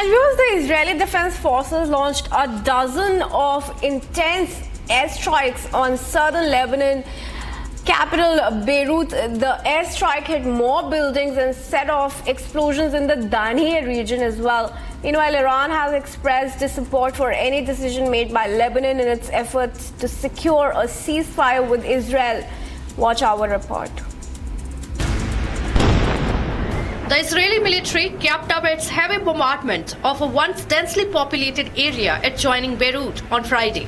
And viewers, the Israeli Defense Forces launched a dozen of intense airstrikes on southern Lebanon capital Beirut. The airstrike hit more buildings and set off explosions in the Tayouneh region as well. Meanwhile, Iran has expressed its support for any decision made by Lebanon in its efforts to secure a ceasefire with Israel. Watch our report. The Israeli military kept up its heavy bombardment of a once densely populated area adjoining Beirut on Friday.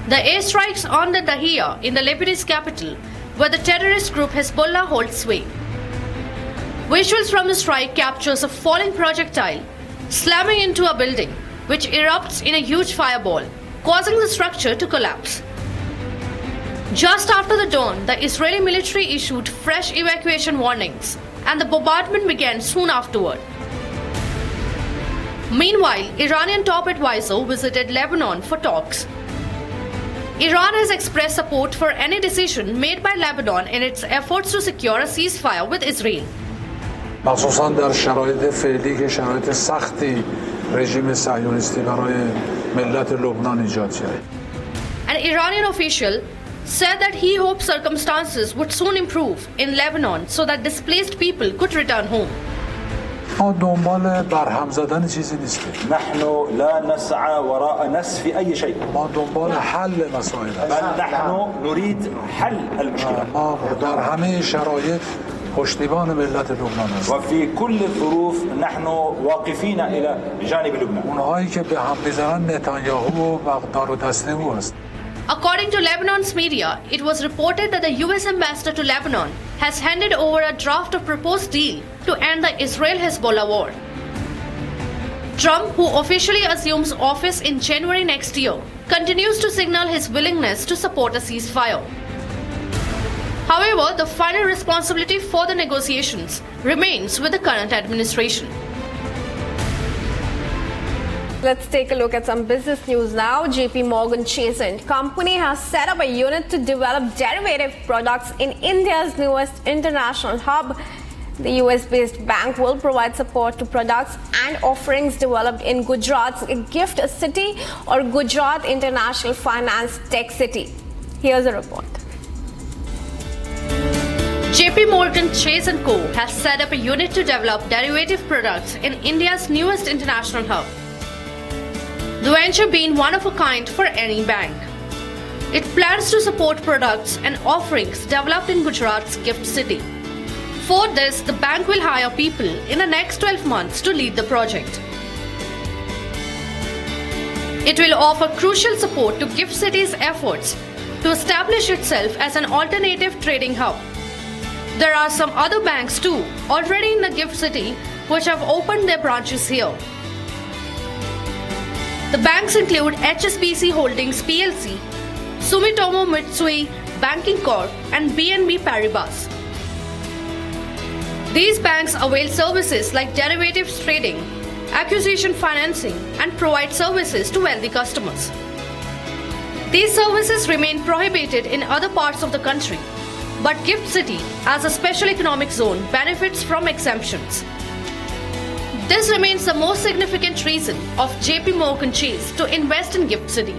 The airstrikes on the Tayouneh in the Lebanese capital, where the terrorist group Hezbollah holds sway. Visuals from the strike captures a falling projectile slamming into a building, which erupts in a huge fireball, causing the structure to collapse. Just after the dawn, the Israeli military issued fresh evacuation warnings, and the bombardment began soon afterward. Meanwhile, Iranian top advisor visited Lebanon for talks. Iran has expressed support for any decision made by Lebanon in its efforts to secure a ceasefire with Israel. مخصوصاً در شرایط فعلی که شرایط سختی رژیم صهیونیستی برای ملت لبنان ایجاد کرد. An Iranian official said that he hoped circumstances would soon improve in Lebanon so that displaced people could return home. ما دنبال برهم زدن چیزی نیستیم. نحن لا نسعى وراء نسف أي شيء. ما دنبال حل مسائل. بل نحن نريد حل المشكلة. ما در همه شرایط پشتیبان ملت لبنان هستیم. وفي كل الظروف نحن واقفين إلى جانب لبنان. اونهایی که به هم میزنن نتانیاهو و دار و دسته او است. According to Lebanon's media, it was reported that the US ambassador to Lebanon has handed over a draft of proposed deal to end the Israel-Hezbollah war. Trump, who officially assumes office in January next year, continues to signal his willingness to support a ceasefire. However, the final responsibility for the negotiations remains with the current administration. Let's take a look at some business news now. JP Chase & Company has set up a unit to develop derivative products in India's newest international hub. The US-based bank will provide support to products and offerings developed in Gujarat's Gift City or Gujarat International Finance Tech City. Here's a report. JP Chase & Co. has set up a unit to develop derivative products in India's newest international hub. The venture being one of a kind for any bank. It plans to support products and offerings developed in Gujarat's Gift City. For this, the bank will hire people in the next 12 months to lead the project. It will offer crucial support to Gift City's efforts to establish itself as an alternative trading hub. There are some other banks too already in the Gift City which have opened their branches here. The banks include HSBC Holdings PLC, Sumitomo Mitsui Banking Corp and BNP Paribas. These banks avail services like derivatives trading, acquisition financing and provide services to wealthy customers. These services remain prohibited in other parts of the country, but Gift City as a special economic zone benefits from exemptions. This remains the most significant reason of JP Chase to invest in Gift City.